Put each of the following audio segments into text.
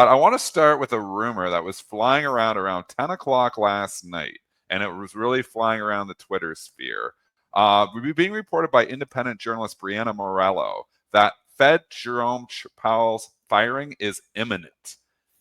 I want to start with a rumor that was flying around 10 o'clock last night, and it was really flying around the Twitter sphere. Being reported by independent journalist Brianna Morello that Fed Jerome Powell's firing is imminent.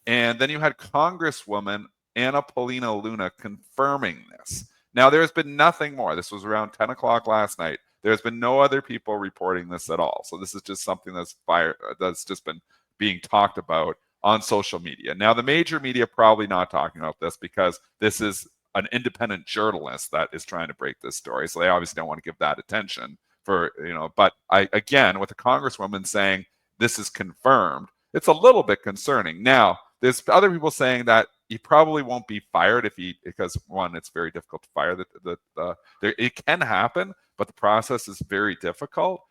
And then you had Congresswoman Anna Paulina Luna confirming this. Now, there's been nothing more. This was around 10 o'clock last night. There's been no other people reporting this at all. So this is just something that's just been being talked about on social media. Now, the major media probably not talking about this because this is an independent journalist that is trying to break this story. So they obviously don't want to give that attention for, but again, with the Congresswoman saying this is confirmed, it's a little bit concerning. Now, there's other people saying that he probably won't be fired because one, it's very difficult to fire. It can happen, but the process is very difficult.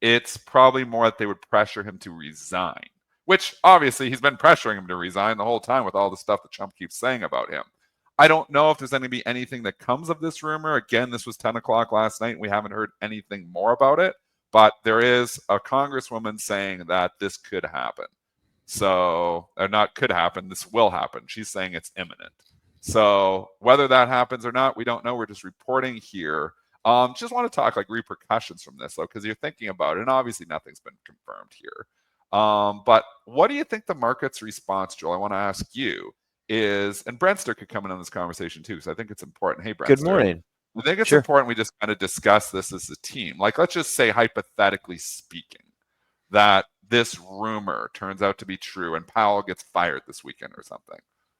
It's probably more that they would pressure him to resign, which obviously he's been pressuring him to resign the whole time with all the stuff that Trump keeps saying about him. I don't know if there's going to be anything that comes of this rumor. Again, this was 10 o'clock last night. We haven't heard anything more about it, but there is a congresswoman saying that this could happen. So, or not could happen, this will happen. She's saying it's imminent. So whether that happens or not, we don't know. We're just reporting here. Just want to talk like repercussions from this, though, because you're thinking about it, and obviously nothing's been confirmed here. But what do you think the market's response, Joel? I want to ask you is, and Brentster could come in on this conversation too, because I think it's important. Hey, Brentster. Good morning. I think it's important we just kind of discuss this as a team. Like, let's just say, hypothetically speaking, that this rumor turns out to be true and Powell gets fired this weekend or something.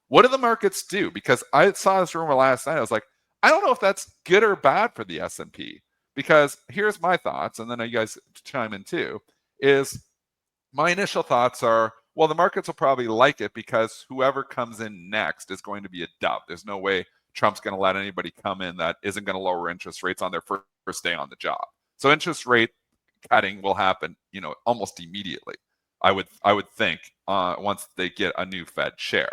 What do the markets do? Because I saw this rumor last night. I was like, I don't know if that's good or bad for the S&P. Because here's my thoughts, and then you guys chime in too, is my initial thoughts are, well, the markets will probably like it because whoever comes in next is going to be a dub. There's no way Trump's going to let anybody come in that isn't going to lower interest rates on their first day on the job. So interest rate cutting will happen, almost immediately. I would think once they get a new Fed chair.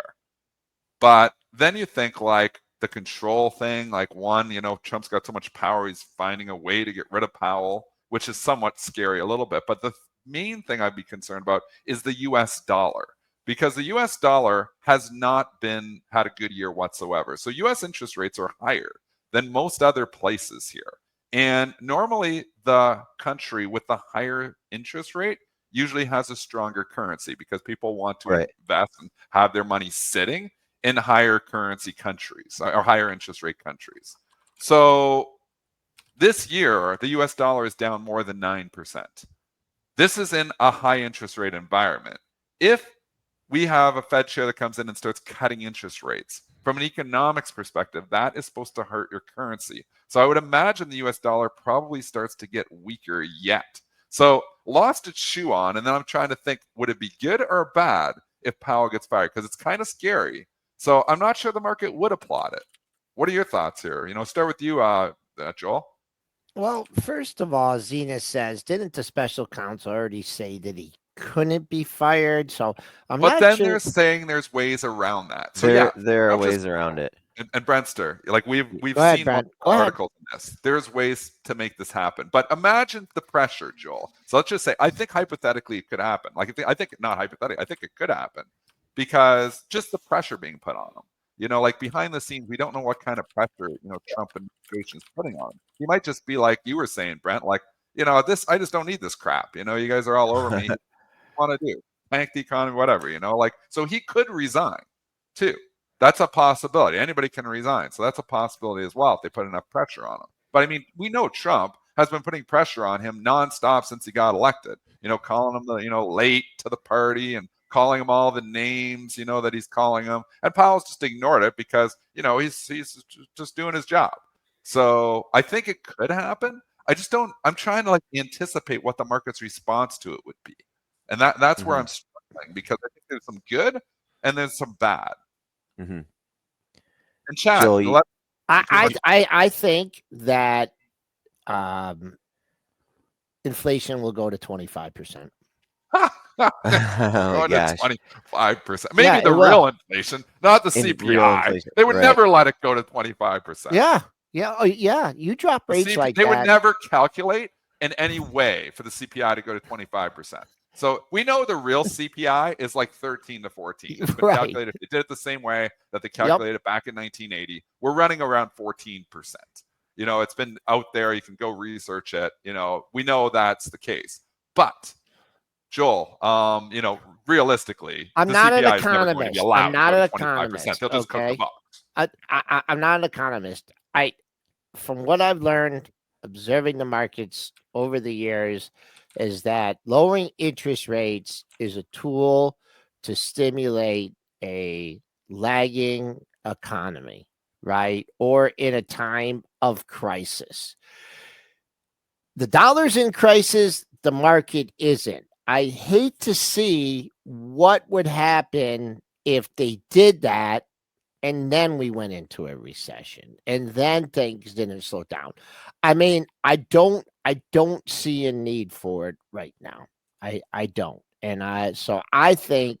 But then you think like the control thing, like one, Trump's got so much power, he's finding a way to get rid of Powell, which is somewhat scary a little bit. But the main thing I'd be concerned about is the US dollar, because the US dollar has not had a good year whatsoever. So US interest rates are higher than most other places here. And normally the country with the higher interest rate usually has a stronger currency because people want to invest and have their money sitting in higher currency countries or higher interest rate countries. So this year, the US dollar is down more than 9%. This is in a high interest rate environment. If we have a Fed chair that comes in and starts cutting interest rates, from an economics perspective, that is supposed to hurt your currency. So I would imagine the US dollar probably starts to get weaker yet. So lots to chew on. And then I'm trying to think, would it be good or bad if Powell gets fired? Because it's kind of scary. So I'm not sure the market would applaud it. What are your thoughts here? Start with you, Joel. Well, first of all, Zena says, didn't the special counsel already say that he couldn't be fired? So I'm not sure. But then they're saying there's ways around that. So there are ways around it. And Brentster, like we've seen articles on this. There's ways to make this happen. But imagine the pressure, Joel. So let's just say, I think hypothetically it could happen. I think not hypothetically, I think it could happen because just the pressure being put on them. Like behind the scenes, we don't know what kind of pressure, Trump administration is putting on. He might just be like you were saying, Brent, like, I just don't need this crap. You guys are all over me. What do you want to do? Tank the economy, whatever, so he could resign too. That's a possibility. Anybody can resign. So that's a possibility as well if they put enough pressure on him. But I mean, we know Trump has been putting pressure on him nonstop since he got elected, calling him late to the party and calling him all the names, that he's calling him. And Powell's just ignored it because, he's just doing his job. So I think it could happen. I'm trying to anticipate what the market's response to it would be. And that's where I'm struggling because I think there's some good and there's some bad. Mm-hmm. And Chad, Joel, I think that inflation will go to 25%. Oh, 25%. Maybe the real inflation, not the CPI. They would never let it go to 25%. Yeah. You drop rates like that. They would never calculate in any way for the CPI to go to 25%. So we know the real CPI is like 13 to 14. It's been Right. calculated. It did it the same way that they calculated it back in 1980. We're running around 14%. It's been out there. You can go research it. We know that's the case. But Joel, realistically, I'm the not an CPI is never going to be economist. allowed I'm to not go to an 25%. economist. They'll just cook the Okay. books. I'm not an economist. From what I've learned observing the markets over the years, is that lowering interest rates is a tool to stimulate a lagging economy, right? Or in a time of crisis. The dollar's in crisis, the market isn't. I hate to see what would happen if they did that and then we went into a recession and then things didn't slow down. I mean, I don't see a need for it right now. I don't. And I think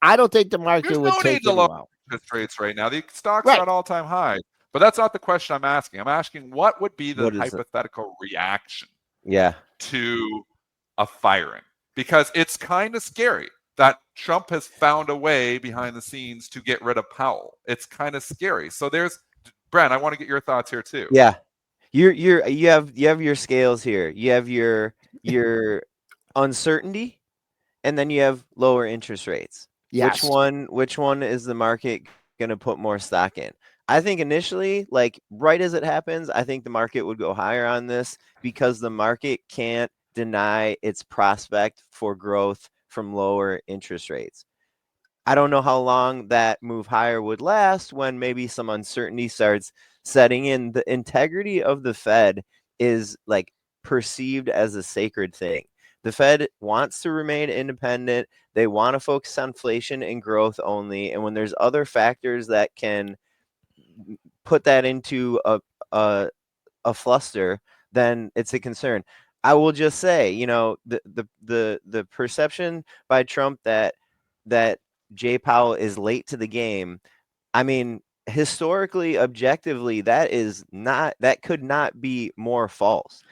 I don't think the market There's would no need take to it lower well. interest rates right now. The stocks are Right. at all-time highs. But that's not the question I'm asking. I'm asking what would be the What is it? hypothetical reaction Yeah. to a firing? Because it's kind of scary that Trump has found a way behind the scenes to get rid of Powell. It's kind of scary. So there's Brent, I want to get your thoughts here too. Yeah. You have your scales here. You have your uncertainty, and then you have lower interest rates. Yes. Which one is the market going to put more stock in? I think initially, like right as it happens, I think the market would go higher on this because the market can't deny its prospect for growth from lower interest rates. I don't know how long that move higher would last when maybe some uncertainty starts setting in. The integrity of the Fed is like perceived as a sacred thing. The Fed wants to remain independent. They want to focus on inflation and growth only. And when there's other factors that can put that into a fluster, then it's a concern. I will just say, the perception by Trump that Jay Powell is late to the game. I mean, historically, objectively, that could not be more false.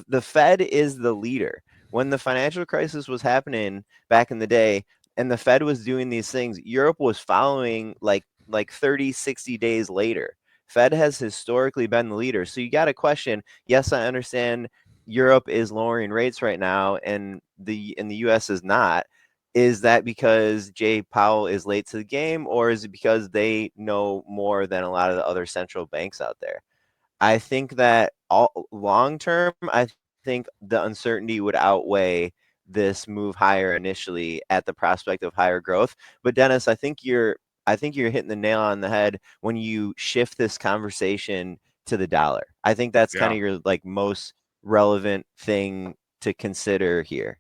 The Fed is the leader. When the financial crisis was happening back in the day and the Fed was doing these things, Europe was following like 30, 60 days later. Fed has historically been the leader. So you got to question, yes, I understand Europe is lowering rates right now and the US is not. Is that because Jay Powell is late to the game, or is it because they know more than a lot of the other central banks out there? I think that long term, I think the uncertainty would outweigh this move higher initially at the prospect of higher growth. But Dennis, I think you're hitting the nail on the head when you shift this conversation to the dollar. I think that's kind of your like most relevant thing to consider here.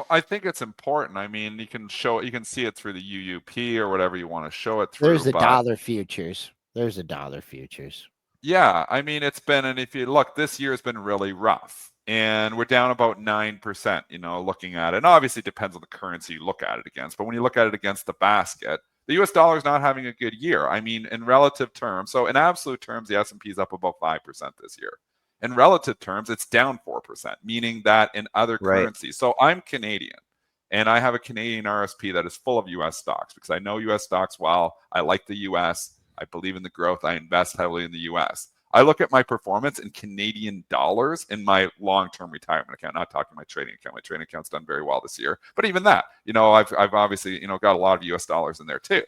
I think it's important. I mean, you can see it through the UUP or whatever you want to show it through. There's the dollar futures. There's the dollar futures. Yeah, I mean, and if you look, this year has been really rough, and we're down about 9%, looking at it. And obviously it depends on the currency you look at it against, but when you look at it against the basket, the US dollar is not having a good year. I mean, in relative terms, so in absolute terms, the S&P is up about 5% this year. In relative terms, it's down 4%, meaning that in other currencies. So I'm Canadian, and I have a Canadian RSP that is full of US stocks because I know US stocks well. I like the US. I believe in the growth. I invest heavily in the US. I look at my performance in Canadian dollars in my long-term retirement account, not talking my trading account. My trading account's done very well this year. But even that, I've obviously, got a lot of US dollars in there too.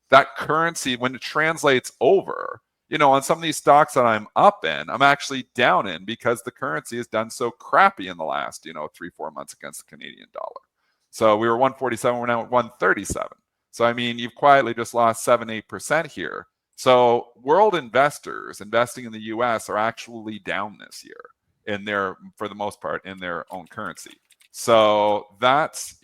That currency, when it translates over, on some of these stocks that I'm up in, I'm actually down in because the currency has done so crappy in the last, 3-4 months against the Canadian dollar. So we were 147, we're now at 137. So, I mean, you've quietly just lost 7-8% here. So world investors investing in the US are actually down this year for the most part, in their own currency. So that's,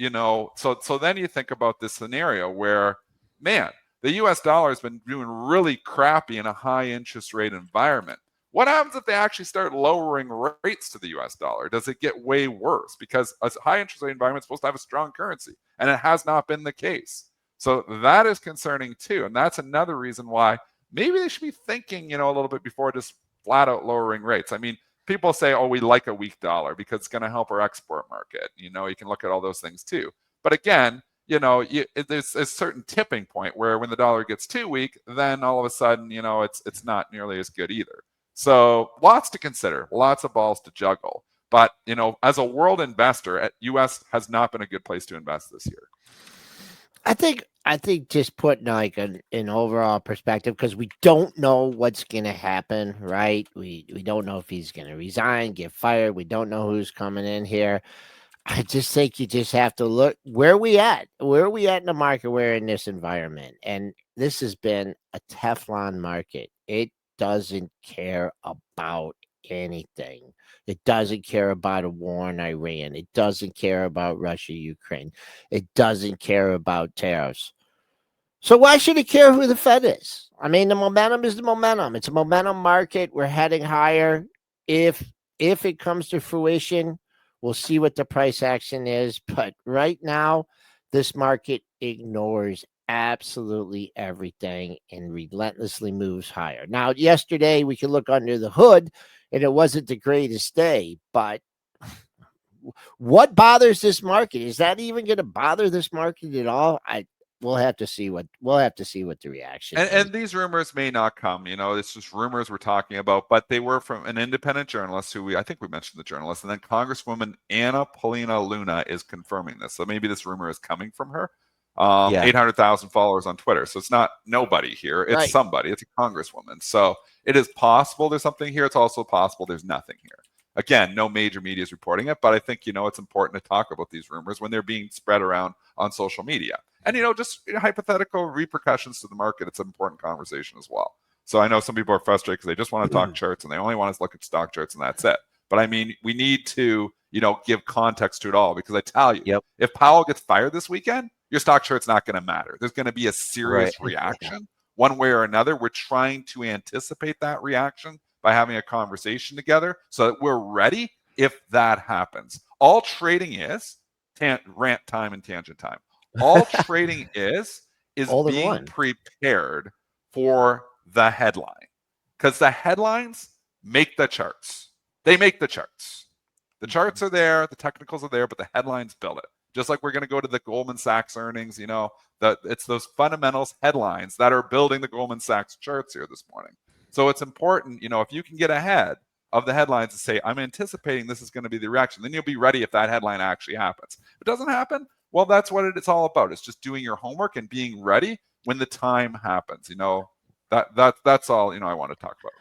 so then you think about this scenario where, man, the US dollar has been doing really crappy in a high interest rate environment. What happens if they actually start lowering rates to the US dollar? Does it get way worse? Because a high interest rate environment is supposed to have a strong currency, and it has not been the case. So that is concerning too. And that's another reason why maybe they should be thinking, a little bit before just flat out lowering rates. I mean, people say, oh, we like a weak dollar because it's going to help our export market. You can look at all those things too. But again, there's a certain tipping point where when the dollar gets too weak, then all of a sudden, it's not nearly as good either. So lots to consider, lots of balls to juggle. But, as a world investor, U.S. has not been a good place to invest this year. I think just putting like an overall perspective, because we don't know what's going to happen, right? We don't know if he's going to resign, get fired. We don't know who's coming in here. I just think you just have to look where are we at in the market. We're in this environment, and this has been a Teflon market. It doesn't care about anything. It doesn't care about a war in Iran. It doesn't care about Russia, Ukraine. It doesn't care about tariffs. So why should it care who the Fed is? I mean, the momentum is the momentum. It's a momentum market. We're heading higher. If it comes to fruition, we'll see what the price action is. But right now, this market ignores absolutely everything and relentlessly moves higher. Now, yesterday we could look under the hood and it wasn't the greatest day, but what bothers this market? Is that even going to bother this market at all? We'll have to see what the reaction is. And these rumors may not come. It's just rumors we're talking about, but they were from an independent journalist who I think we mentioned the journalist, and then Congresswoman Anna Paulina Luna is confirming this. So maybe this rumor is coming from her. 800,000 followers on Twitter. So it's not nobody here. It's Right. somebody. It's a congresswoman. So it is possible there's something here. It's also possible there's nothing here. Again, no major media is reporting it, but I think, it's important to talk about these rumors when they're being spread around on social media. And, just hypothetical repercussions to the market. It's an important conversation as well. So I know some people are frustrated because they just want to talk charts and they only want us to look at stock charts and that's it. But I mean, we need to, give context to it all, because I tell you, if Powell gets fired this weekend, your stock chart's not going to matter. There's going to be a serious reaction one way or another. We're trying to anticipate that reaction by having a conversation together so that we're ready if that happens. All trading is rant time and tangent time. All trading is being prepared for the headline, because the headlines make the charts. They make the charts. The charts are there, the technicals are there, but the headlines build it. Just like we're going to go to the Goldman Sachs earnings, it's those fundamentals headlines that are building the Goldman Sachs charts here this morning. So it's important, if you can get ahead of the headlines and say, I'm anticipating this is going to be the reaction, then you'll be ready if that headline actually happens. If it doesn't happen, well, that's what it's all about. It's just doing your homework and being ready when the time happens. That's all, I want to talk about.